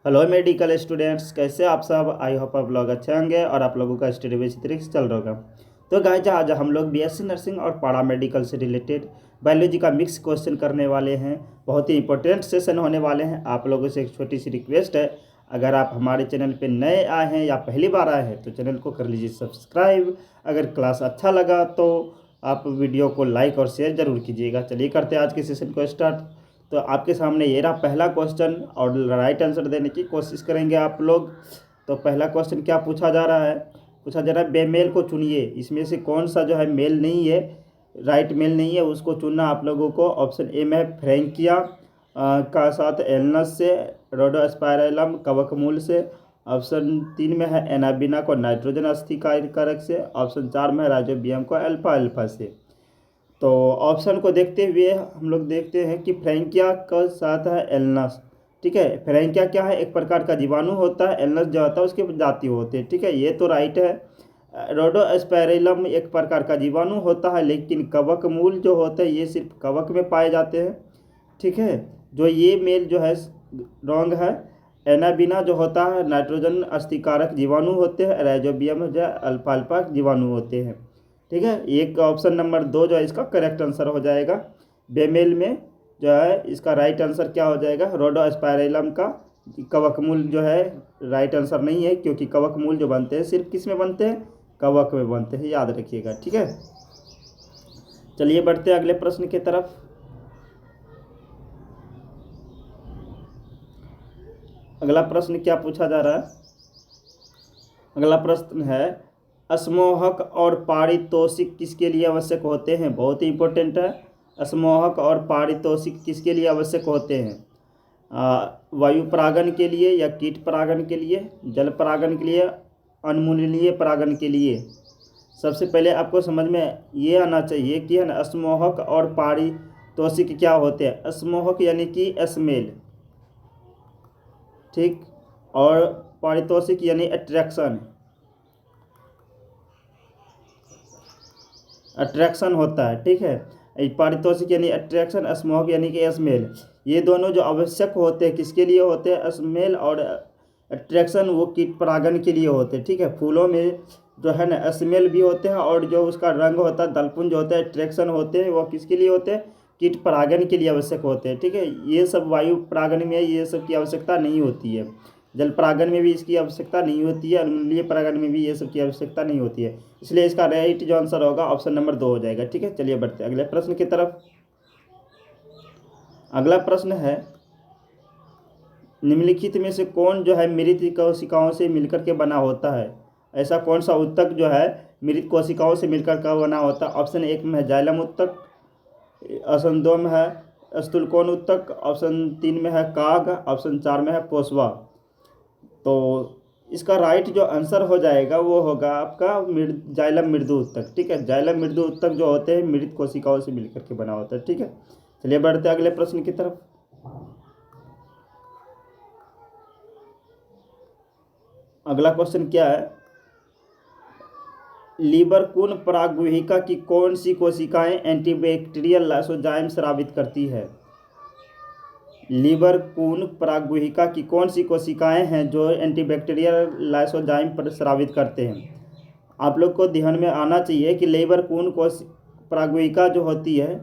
Hello medical students, कैसे आप सब। आई होप आप लोग अच्छे होंगे और आप लोगों का स्टडी बेस तरीके से चल रहा होगा। तो गाइस, आज हम लोग बीएससी नर्सिंग और पैरा मेडिकल से रिलेटेड बायोलॉजी का मिक्स क्वेश्चन करने वाले हैं। बहुत ही इंपॉर्टेंट सेशन होने वाले हैं। आप लोगों से एक छोटी सी रिक्वेस्ट है, अगर आप हमारे चैनल पे नए आए हैं या पहली बार आए हैं तो चैनल को कर लीजिए सब्सक्राइब। अगर क्लास अच्छा लगा तो आप वीडियो को लाइक और शेयर ज़रूर कीजिएगा। चलिए करते हैं आज के सेशन को स्टार्ट। तो आपके सामने ये रहा पहला क्वेश्चन और राइट आंसर देने की कोशिश करेंगे आप लोग। तो पहला क्वेश्चन क्या पूछा जा रहा है, बेमेल को चुनिए। इसमें से कौन सा जो है मेल नहीं है, राइट मेल नहीं है, उसको चुनना आप लोगों को। ऑप्शन ए में है फ्रैंकिया का साथ एलनस से, रोडोस्पाइरलम कवकमूल से। ऑप्शन 3 में है एनाबिना को नाइट्रोजन अस्थिकारक से। ऑप्शन 4 में है राइजोबियम को अल्फा अल्फा से। तो ऑप्शन को देखते हुए हम लोग देखते हैं कि फ्रैंकिया का साथ है एलनस। ठीक है, फ्रैंकिया क्या है, एक प्रकार का जीवाणु होता है। एलनस जो होता है उसके जाति होते हैं। ठीक है, ये तो राइट है। रोडोस्पाइरलम एक प्रकार का जीवाणु होता है, लेकिन कवक मूल जो होते हैं ये सिर्फ कवक में पाए जाते हैं। ठीक है, जो ये मेल जो है रॉन्ग है। एनाबिना जो होता है नाइट्रोजन अस्थिकारक जीवाणु होते हैं। राइजोबियम जो अल्फा अल्फा जीवाणु होते हैं। ठीक है, एक ऑप्शन नंबर 2 जो है इसका करेक्ट आंसर हो जाएगा। बेमेल में जो है इसका राइट आंसर क्या हो जाएगा, रोडोस्पाइरलम का कवकमूल जो है राइट आंसर नहीं है, क्योंकि कवकमूल जो बनते हैं सिर्फ किस में बनते हैं, कवक में बनते हैं, याद रखिएगा। ठीक है, चलिए बढ़ते हैं अगले प्रश्न की तरफ। अगला प्रश्न क्या पूछा जा रहा है, अगला प्रश्न है असमोहक और पारितोषिक किसके लिए आवश्यक होते हैं। बहुत ही इंपॉर्टेंट है। असमोहक और पारितोषिक किसके लिए आवश्यक होते हैं, वायु परागन के लिए या कीट परागन के लिए, जल परागन के लिए, अनमूलनीय परागन के लिए। सबसे पहले आपको समझ में ये आना चाहिए कि है ना, असमोहक और पारितोषिक क्या होते हैं। असमोहक यानी कि स्मेल, ठीक, और पारितोषिक यानी अट्रैक्शन, अट्रैक्शन होता है। ठीक है, पारितोषिक यानी अट्रैक्शन, असमोहक यानी कि स्मेल। ये दोनों जो आवश्यक होते हैं किसके लिए होते हैं, स्मेल और अट्रैक्शन, वो कीट परागन के लिए होते हैं। ठीक है, फूलों में जो है ना स्मेल भी होते हैं, और जो उसका रंग होता है दलपुंज होता है, अट्रैक्शन होते हैं, वो किसके लिए होते हैं, कीट परागन के लिए आवश्यक होते हैं। ठीक है, ये सब वायु परागन में ये सब की आवश्यकता नहीं होती है। जल परागन में भी इसकी आवश्यकता नहीं होती है, अम्लीय परागन में भी ये सब की आवश्यकता नहीं होती है। इसलिए इसका राइट जो आंसर होगा ऑप्शन नंबर 2 हो जाएगा। ठीक है, चलिए बढ़ते हैं अगले प्रश्न की तरफ। अगला प्रश्न है निम्नलिखित में से कौन जो है मृत कोशिकाओं से मिलकर के बना होता है। ऐसा कौन सा उत्तक जो है मृत कोशिकाओं से मिलकर का बना होता है। ऑप्शन 1 में है जाइलम उत्तक, ऑप्शन 2 में है स्थूलकोण उत्तक, ऑप्शन 3 में है काग, ऑप्शन 4 में है पोसवा। तो इसका राइट जो आंसर हो जाएगा वो होगा आपका जाइलम मृदु उत्तक। ठीक है, जाइलम मृदु उत्तक जो होते हैं मृत कोशिकाओं से मिलकर के बना होता है। ठीक है, चलिए बढ़ते हैं अगले प्रश्न की तरफ। अगला क्वेश्चन क्या है, लीबरकून परागगुहिका की कौन सी कोशिकाएं एंटीबैक्टीरियल लाइसोजाइम स्रावित करती है। लीबरकून परागगुहिका की कौन सी कोशिकाएं हैं जो एंटीबैक्टीरियल लाइसोजाइम पर स्रावित करते हैं। आप लोग को ध्यान में आना चाहिए कि लीबरकून परागगुहिका जो होती है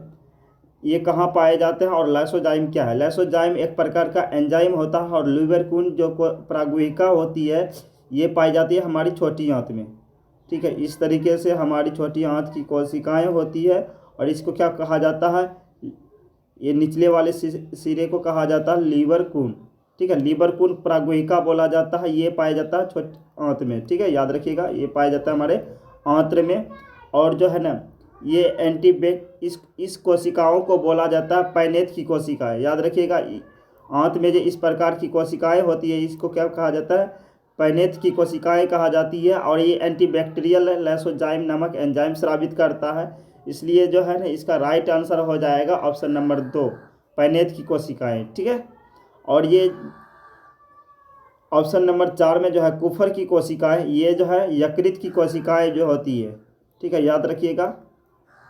ये कहाँ पाए जाते हैं और लाइसोजाइम क्या है। लाइसोजाइम एक प्रकार का एंजाइम होता है, और लीबरकून जो परागगुहिका होती है ये पाई जाती है हमारी छोटी आंत में। ठीक है, इस तरीके से हमारी छोटी आंत की कोशिकाएं होती है, और इसको क्या कहा जाता है, ये निचले वाले सिरे को कहा जाता है लीबरकून। ठीक है, लीबरकून परागगुहिका बोला जाता है। ये पाया जाता है छोटी आंत में। ठीक है, याद रखिएगा, ये पाया जाता है हमारे आंत्र में। और जो है ना ये इस कोशिकाओं को बोला जाता है पैनेथ की कोशिकाएं। याद रखिएगा, आंत में जो इस प्रकार की कोशिकाएं होती है इसको क्या कहा जाता है, पैनेथ की कोशिकाएं कहा जाती है। और ये एंटीबैक्टीरियल लाइसोजाइम नामक एंजाइम स्रावित करता है। इसलिए जो है ना इसका राइट आंसर हो जाएगा ऑप्शन नंबर 2, पैनेथ की कोशिकाएं। ठीक है, और ये ऑप्शन नंबर 4 में जो है कुफर की कोशिकाएं, ये जो है यकृत की कोशिकाएं जो होती है। ठीक है, याद रखिएगा,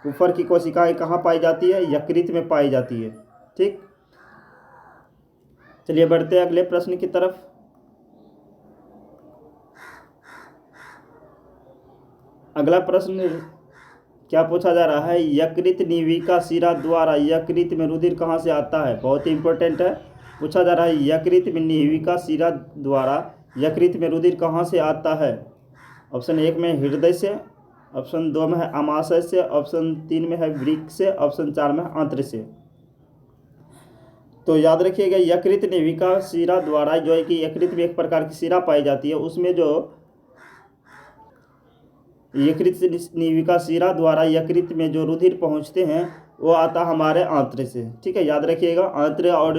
कुफर की कोशिकाएं कहाँ पाई जाती है, यकृत में पाई जाती है। ठीक, चलिए बढ़ते हैं अगले प्रश्न की तरफ। अगला प्रश्न क्या पूछा जा रहा है, यकृत निविका शिरा द्वारा यकृत में रुधिर कहाँ से आता है। बहुत ही इंपॉर्टेंट है। पूछा जा रहा है यकृत में निविका शिरा द्वारा यकृत में रुधिर कहाँ से आता है। ऑप्शन 1 में हृदय से, ऑप्शन 2 में है आमाशय से, ऑप्शन 3 में है वृक्क से, ऑप्शन 4 में है आंत्र से। तो याद रखिएगा यकृत निविका शिरा द्वारा, जो है कि यकृत में एक प्रकार की शिरा पाई जाती है, उसमें जो यकृत निविका शिरा द्वारा यकृत में जो रुधिर पहुंचते हैं वो आता हमारे आंत्र से। ठीक है, याद रखिएगा आंत्र और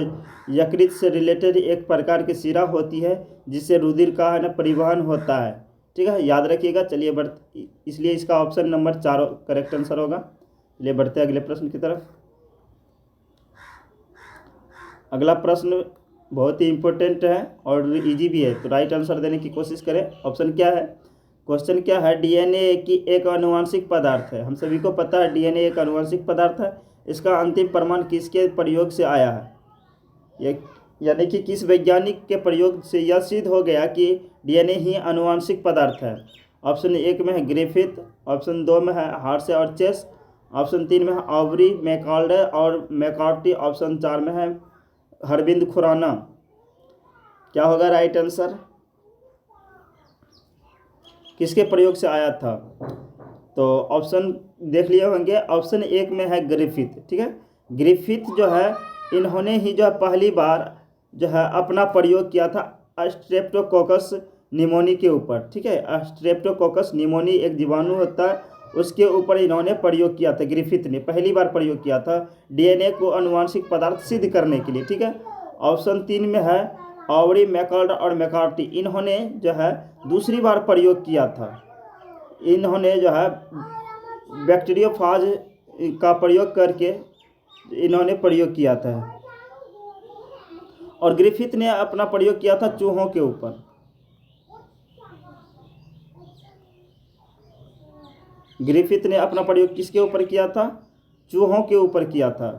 यकृत से रिलेटेड एक प्रकार की शिरा होती है जिससे रुधिर का है ना परिवहन होता है। ठीक है, याद रखिएगा। चलिए इसलिए इसका ऑप्शन नंबर 4 करेक्ट आंसर होगा। चलिए बढ़ते हैं अगले प्रश्न की तरफ। अगला प्रश्न बहुत ही इंपॉर्टेंट है और इजी भी है, तो राइट आंसर देने की कोशिश करें। ऑप्शन क्या है, क्वेश्चन क्या है, डीएनए की एक आनुवंशिक पदार्थ है। हम सभी को पता है डीएनए एक आनुवंशिक पदार्थ है। इसका अंतिम प्रमाण किसके प्रयोग से आया है, यानी कि किस वैज्ञानिक के प्रयोग से यह सिद्ध हो गया कि डीएनए ही आनुवंशिक पदार्थ है। ऑप्शन 1 में है ग्रिफिथ, ऑप्शन 2 में है हार्से और चेस, ऑप्शन 3 में है ऑवरी, मैकॉल्डे और मैककार्टी, ऑप्शन 4 में है अरविंद खुराना। क्या होगा राइट आंसर, किसके प्रयोग से आया था। तो ऑप्शन देख लिए होंगे। ऑप्शन 1 में है ग्रिफिथ। ठीक है, ग्रिफिथ जो है इन्होंने ही जो है पहली बार जो है अपना प्रयोग किया था स्ट्रेप्टोकोकस निमोनी के ऊपर। ठीक है, स्ट्रेप्टोकोकस निमोनी एक जीवाणु होता है, उसके ऊपर इन्होंने प्रयोग किया था। ग्रिफिथ ने पहली बार प्रयोग किया था डीएनए को आनुवंशिक पदार्थ सिद्ध करने के लिए। ठीक है, ऑप्शन 3 में है ऑवरी, मैकॉल्ड और मैककार्टी, इन्होंने जो है दूसरी बार प्रयोग किया था। इन्होंने जो है बैक्टीरियोफाज का प्रयोग करके इन्होंने प्रयोग किया था, और ग्रिफिथ ने अपना प्रयोग किया था चूहों के ऊपर। ग्रिफिथ ने अपना प्रयोग किसके ऊपर किया था, चूहों के ऊपर किया था।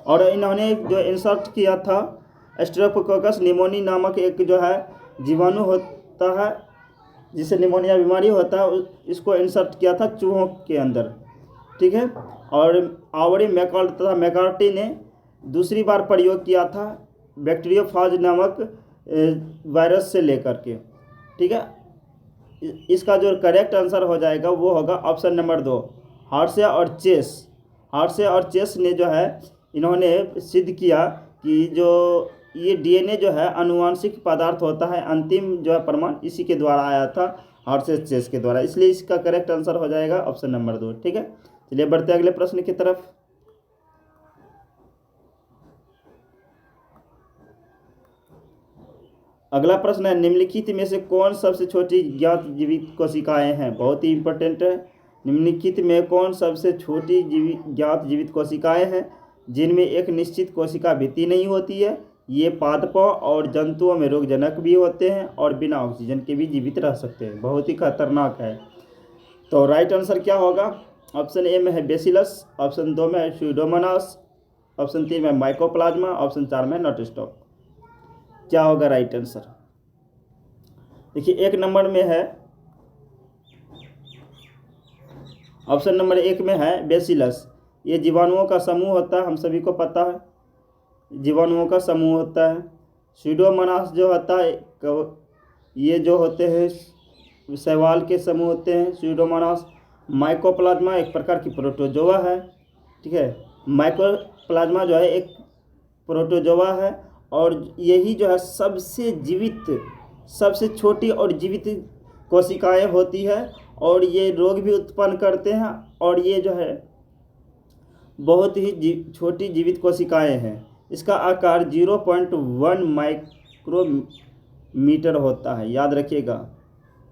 और इन्होंने जो इंसर्ट किया था स्ट्रेप्टोकोकस निमोनी नामक एक जो है जीवाणु होता है जिसे निमोनिया बीमारी होता है, इसको इंसर्ट किया था चूहों के अंदर। ठीक है, और ऑवरी, मैकॉल्ड तथा मैककार्टी ने दूसरी बार प्रयोग किया था बैक्टीरियोफाज नामक वायरस से लेकर के। ठीक है, इसका जो करेक्ट आंसर हो जाएगा वो होगा ऑप्शन नंबर 2 हार्से और चेस। हार्से और चेस ने जो है इन्होंने सिद्ध किया कि जो ये डीएनए जो है आनुवंशिक पदार्थ होता है, अंतिम जो है प्रमाण इसी के द्वारा आया था, हार्से चेस के द्वारा। इसलिए इसका करेक्ट आंसर हो जाएगा ऑप्शन नंबर 2। ठीक है, चलिए बढ़ते अगले प्रश्न की तरफ। अगला प्रश्न है, निम्नलिखित में से कौन सबसे छोटी ज्ञात जीवित कोशिकाएं हैं। बहुत ही इंपॉर्टेंट है। निम्नलिखित में कौन सबसे छोटी ज्ञात जीवित कोशिकाएं हैं जिनमें एक निश्चित कोशिका भित्ति नहीं होती है। ये पादपों और जंतुओं में रोगजनक भी होते हैं और बिना ऑक्सीजन के भी जीवित रह सकते हैं। बहुत ही खतरनाक है। तो राइट आंसर क्या होगा, ऑप्शन ए में है बेसिलस, ऑप्शन 2 में है स्यूडोमोनास, ऑप्शन 3 में माइकोप्लाज्मा, ऑप्शन 4 में नोटोस्टॉक। क्या होगा राइट आंसर, देखिए 1 नंबर में है, ऑप्शन नंबर 1 में है बेसिलस। ये जीवाणुओं का समूह होता है, हम सभी को पता है जीवाणुओं का समूह होता है। स्यूडोमोनास जो होता है ये जो होते हैं शैवाल के समूह होते हैं स्यूडोमोनास। माइकोप्लाज्मा एक प्रकार की प्रोटोजोआ है। ठीक है, माइकोप्लाज्मा जो है एक प्रोटोजोआ है, और यही जो है सबसे जीवित, सबसे छोटी और जीवित कोशिकाएं होती है, और ये रोग भी उत्पन्न करते हैं, और ये जो है बहुत ही छोटी जीवित कोशिकाएं हैं। इसका आकार 0.1 माइक्रोमीटर होता है। याद रखिएगा,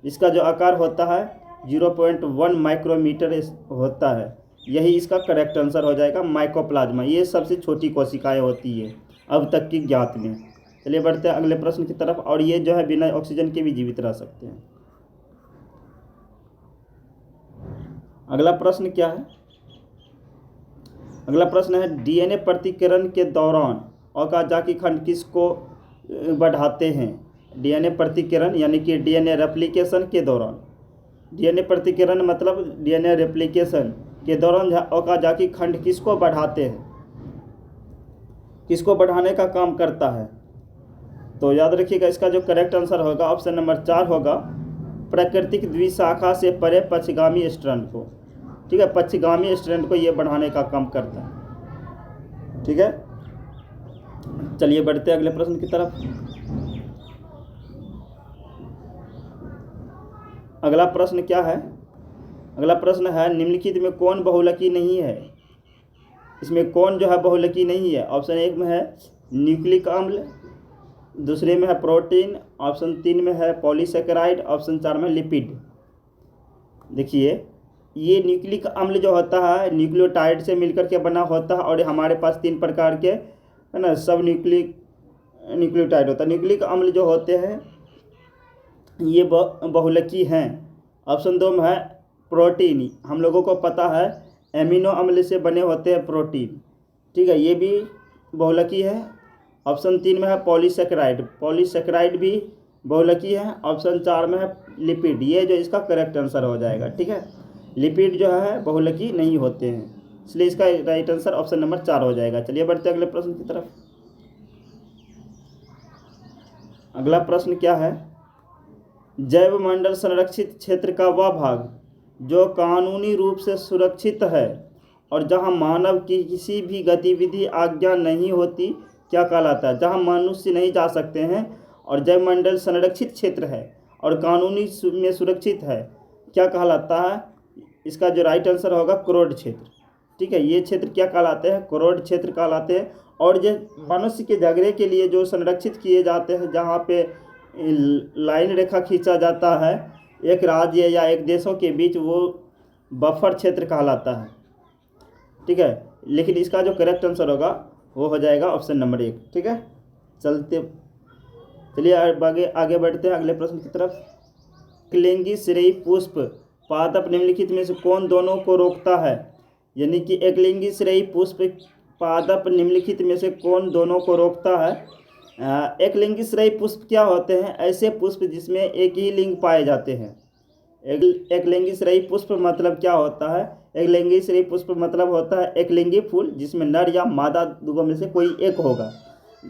इसका जो आकार होता है 0.1 माइक्रोमीटर होता है। यही इसका करेक्ट आंसर हो जाएगा, माइकोप्लाज्मा। ये सबसे छोटी कोशिकाएं होती है अब तक की ज्ञात में। चलिए बढ़ते हैं अगले प्रश्न की तरफ, और ये जो है बिना ऑक्सीजन के भी जीवित रह सकते हैं। अगला प्रश्न क्या है, अगला प्रश्न है, डीएनए प्रतिकरण के दौरान ओकाजाकी खंड किसको बढ़ाते हैं। डीएनए प्रतिकरण यानी कि डीएनए रेप्लिकेशन के दौरान डीएनए प्रतिकीरण मतलब डीएनए रेप्लिकेशन के दौरान ओकाजाकी खंड किसको बढ़ाते हैं, किसको बढ़ाने का काम करता है। तो याद रखिएगा इसका जो करेक्ट आंसर होगा ऑप्शन नंबर 4 होगा, प्राकृतिक द्विशाखा से परे पक्षगामी स्ट्रैंड को। ठीक है, पक्षगामी स्ट्रैंड को ये बढ़ाने का काम करता है। ठीक है, चलिए बढ़ते हैं अगले प्रश्न की तरफ। अगला प्रश्न क्या है, अगला प्रश्न है निम्नलिखित में कौन बहुलकी नहीं है। इसमें कौन जो है बहुलकी नहीं है। ऑप्शन 1 में है न्यूक्लिक अम्ल, दूसरे में है प्रोटीन, ऑप्शन 3 में है पॉलीसेकेराइड, ऑप्शन 4 में लिपिड। देखिए ये न्यूक्लिक अम्ल जो होता है न्यूक्लियोटाइड से मिलकर के बना होता है और हमारे पास 3 प्रकार के है ना सब न्यूक्लियोटाइड होता है। न्यूक्लिक अम्ल जो होते हैं ये बहुलकी हैं। ऑप्शन 2 में है प्रोटीन, हम लोगों को पता है एमिनो अम्ल से बने होते हैं प्रोटीन। ठीक है, ये भी बहुलकी है। ऑप्शन 3 में है पॉलीसेकेराइड, पॉलीसेकेराइड भी बहुलकी है। ऑप्शन 4 में है लिपिड, ये जो इसका करेक्ट आंसर हो जाएगा। ठीक है, लिपिड जो है बहुलकी नहीं होते हैं, इसलिए इसका राइट आंसर ऑप्शन नंबर 4 हो जाएगा। चलिए बढ़ते अगले प्रश्न की तरफ। अगला प्रश्न क्या है, जैव मंडल संरक्षित क्षेत्र का वह भाग जो कानूनी रूप से सुरक्षित है और जहां मानव की किसी भी गतिविधि आज्ञा नहीं होती क्या कहलाता है। जहां मनुष्य नहीं जा सकते हैं और जैव मंडल संरक्षित क्षेत्र है और कानूनी में सुरक्षित है क्या कहलाता है। इसका जो राइट आंसर होगा क्रोड क्षेत्र। ठीक है, ये क्षेत्र क्या कहलाते हैं, क्रोड क्षेत्र कहलाते हैं। और जो मनुष्य के झगड़े के लिए जो संरक्षित किए जाते हैं, जहाँ पे लाइन रेखा खींचा जाता है एक राज्य या एक देशों के बीच, वो बफर क्षेत्र कहलाता है। ठीक है, लेकिन इसका जो करेक्ट आंसर होगा वो हो जाएगा ऑप्शन नंबर 1। ठीक है, चलिए आगे बढ़ते हैं अगले प्रश्न की तरफ। एकलिंगी श्रेयी पुष्प पादप निम्नलिखित में से कौन दोनों को रोकता है। यानी कि एकलिंगी श्रेयी पुष्प पादप निम्नलिखित में से कौन दोनों को रोकता है। एकलिंगी श्रेयी पुष्प क्या होते हैं, ऐसे पुष्प जिसमें एक ही लिंग पाए जाते हैं। एकलिंगी श्रेयी पुष्प मतलब क्या होता है, एकलिंगी श्रेयी पुष्प मतलब होता है एकलिंगी फूल जिसमें नर या मादा दोनों में से कोई एक होगा।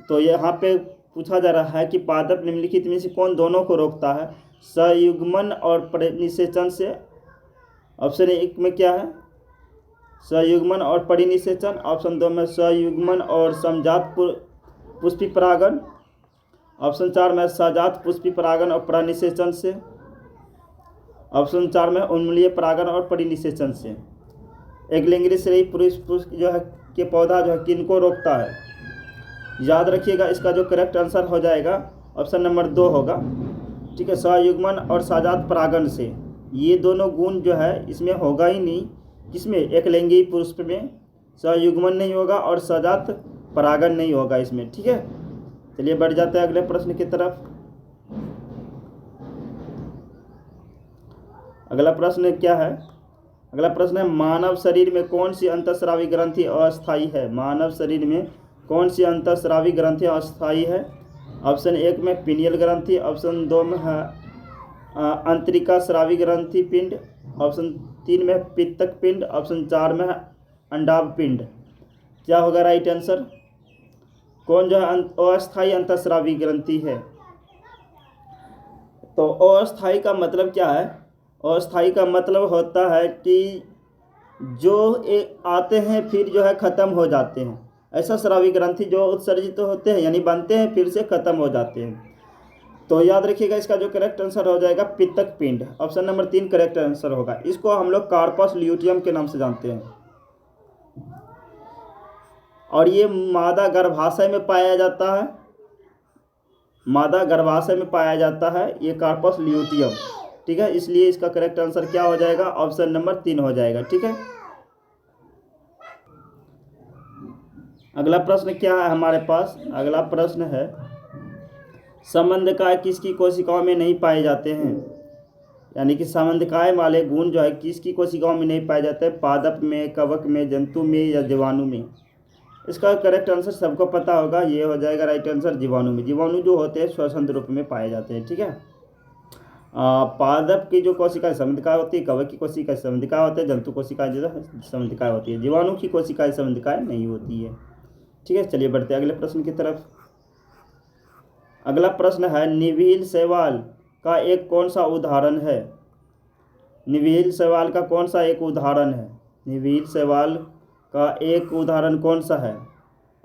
तो यहाँ पे पूछा जा रहा है कि पादप निम्नलिखित में से कौन दोनों को रोकता है, संयुग्मन और परिनिषेचन से। ऑप्शन 1 में क्या है, संयुग्मन और परिनिषेचन। ऑप्शन 2 में संयुग्मन और समजात पुष्पी परागण। ऑप्शन 4 में सजात पुष्पी परागण और परिनिषेचन से। ऑप्शन 4 में उन्मूलीय परागण और परिनिषेचन से। एकलिंगी श्रेयी पुष्प जो है के पौधा जो है किनको रोकता है। याद रखिएगा इसका जो करेक्ट आंसर हो जाएगा ऑप्शन नंबर 2 होगा। ठीक है, संयुग्मन और सजात परागण से। ये दोनों गुण जो है इसमें होगा ही नहीं। किसमें, एकलिंगी पुष्प में संयुग्मन नहीं होगा और सजात परागण नहीं होगा इसमें। ठीक है, चलिए बढ़ जाते हैं अगले प्रश्न की तरफ। अगला प्रश्न क्या है, अगला प्रश्न है मानव शरीर में कौन सी अंतःस्रावी ग्रंथि अस्थायी है। मानव शरीर में कौन सी अंतःस्रावी ग्रंथि अस्थायी है। ऑप्शन 1 में पीनियल ग्रंथि, ऑप्शन 2 में है अंतरिका स्रावी ग्रंथि पिंड, ऑप्शन 3 में पित्तक पिंड, ऑप्शन 4 में अंडाभ पिंड। क्या होगा राइट आंसर, कौन जो है अस्थायी अंतःस्रावी ग्रंथि है। तो अस्थायी का मतलब क्या है, अस्थायी का मतलब होता है कि जो आते हैं फिर जो है ख़त्म हो जाते हैं। ऐसा स्रावी ग्रंथि जो उत्सर्जित होते हैं यानी बनते हैं फिर से ख़त्म हो जाते हैं। तो याद रखिएगा इसका जो करेक्ट आंसर हो जाएगा पित्तक पिंड। ऑप्शन नंबर 3 करेक्ट आंसर होगा। इसको हम लोग कार्पस ल्यूटियम के नाम से जानते हैं और ये मादा गर्भाशय में पाया जाता है। मादा गर्भाशय में पाया जाता है ये कार्पस ल्यूटियम। ठीक है, इसलिए इसका करेक्ट आंसर क्या हो जाएगा, ऑप्शन नंबर 3 हो जाएगा। ठीक है, अगला प्रश्न क्या है हमारे पास, अगला प्रश्न है संबंधकाय किसकी कोशिकाओं में नहीं पाए जाते हैं। यानी कि संबंधकाय वाले गुण जो है किसकी कोशिकाओं में नहीं पाए जाते हैं, पादप में, कवक में, जंतु में या जीवाणु में। इसका करेक्ट आंसर सबको पता होगा, ये हो जाएगा राइट आंसर जीवाणु में। जीवाणु जो होते हैं स्वतंत्र रूप में पाए जाते हैं। ठीक है, पादप की जो कोशिकाएं समधिकाएं होती है, कवक की कोशिकाएं समधिकाएं होती है, जंतु कोशिकाएं जो है समधिकाएं होती है, जीवाणु की कोशिकाएं समधिकाएं नहीं होती है। ठीक है, चलिए बढ़ते हैं अगले प्रश्न की तरफ। अगला प्रश्न है, निविल शैवाल का एक कौन सा उदाहरण है? निविल शैवाल का कौन सा एक उदाहरण है? निविल शैवाल का एक उदाहरण कौन सा है?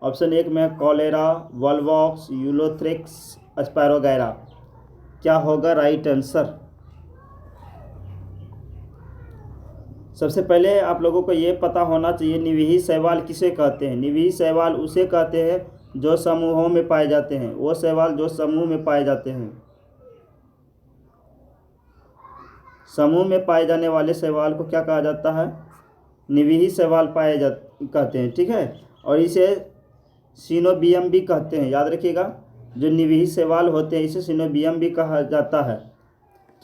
ऑप्शन 1 में कॉलेरा, वॉलवॉक्स, यूलोथ्रिक्स, स्पायरोगैरा। क्या होगा राइट आंसर? सबसे पहले आप लोगों को ये पता होना चाहिए निवीही शैवाल किसे कहते हैं। निवीही शैवाल उसे कहते हैं जो समूहों में पाए जाते हैं। वो शैवाल जो समूह में पाए जाते हैं, समूह में पाए जाने वाले शैवाल को क्या कहा जाता है? निवीही शैवाल कहते हैं। ठीक है, और इसे सिनोबियम भी कहते हैं। याद रखिएगा, जो निवीही शैवाल होते हैं इसे सिनोबियम भी कहा जाता है।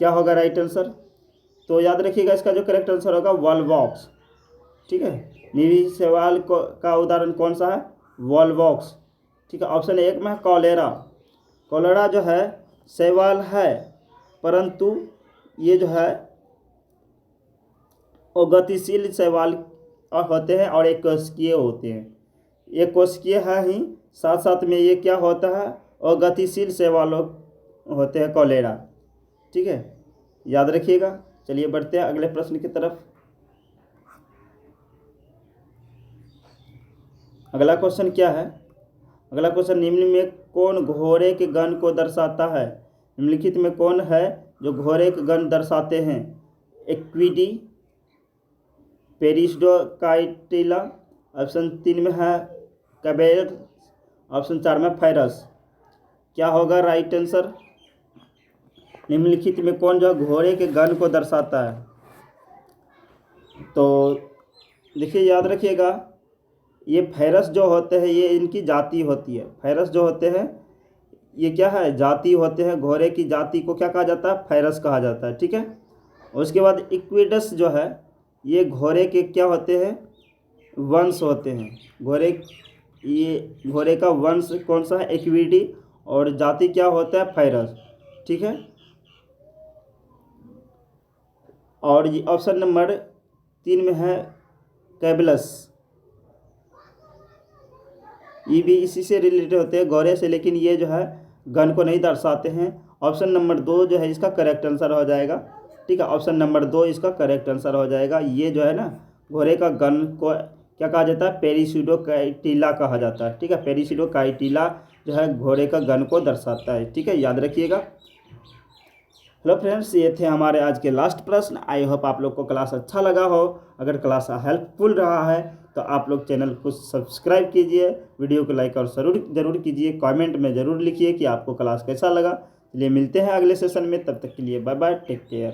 क्या होगा राइट आंसर? तो याद रखिएगा, इसका जो करेक्ट आंसर होगा वॉलवॉक्स। ठीक है, निवीही शैवाल का उदाहरण कौन सा है? वॉलवॉक्स। ठीक है, ऑप्शन 1 में कॉलेरा। कॉलेरा जो है शैवाल है, परंतु ये जो है वो गतिशील शैवाल होते हैं और एक कोशिकीय होते हैं। एक कोशिकीय है ही, साथ साथ में ये क्या होता है, और गतिशील शैवाल होते हैं कॉलेरा। ठीक है, याद रखिएगा। चलिए बढ़ते हैं अगले प्रश्न की तरफ। अगला क्वेश्चन क्या है? अगला क्वेश्चन, निम्न में कौन घोड़े के गण को दर्शाता है? निम्नलिखित में कौन है जो घोड़े के गण दर्शाते हैं? एक्विडी, पेरिसोडाक्टाइला, ऑप्शन 3 में है कैबेर, ऑप्शन 4 में फायरस। क्या होगा राइट आंसर? निम्नलिखित में कौन जो घोड़े के गण को दर्शाता है? तो देखिए, याद रखिएगा, ये फायरस जो होते हैं ये इनकी जाति होती है। फायरस जो होते हैं ये क्या है? जाति होते हैं। घोड़े की जाति को क्या कहा जाता है? फायरस कहा जाता है। ठीक है, उसके बाद इक्विडस जो है ये घोड़े के क्या होते हैं? वंश होते हैं। घोड़े का वंश कौन सा है? इक्विडी, और जाति क्या होता है? फायरस। ठीक है, और ये ऑप्शन नंबर 3 में है कैबलस। ये भी इसी से रिलेटेड होते हैं, घोड़े से, लेकिन ये जो है गण को नहीं दर्शाते हैं। ऑप्शन नंबर 2 जो है इसका करेक्ट आंसर हो जाएगा। ठीक है, ऑप्शन नंबर 2 इसका करेक्ट आंसर हो जाएगा। ये जो है ना, घोड़े का गण को क्या कहा जाता है? पेरिसोडाक्टाइला कहा जाता है। ठीक है, पेरिसोडाक्टाइला जो है घोड़े का गण को दर्शाता है। ठीक है, याद रखिएगा। हेलो फ्रेंड्स, ये थे हमारे आज के लास्ट प्रश्न। आई होप आप लोग को क्लास अच्छा लगा हो। अगर क्लास हेल्पफुल रहा है तो आप लोग चैनल को सब्सक्राइब कीजिए, वीडियो को लाइक और ज़रूर कीजिए। कमेंट में ज़रूर लिखिए कि आपको क्लास कैसा लगा। चलिए मिलते हैं अगले सेशन में, तब तक के लिए बाय बाय, टेक केयर।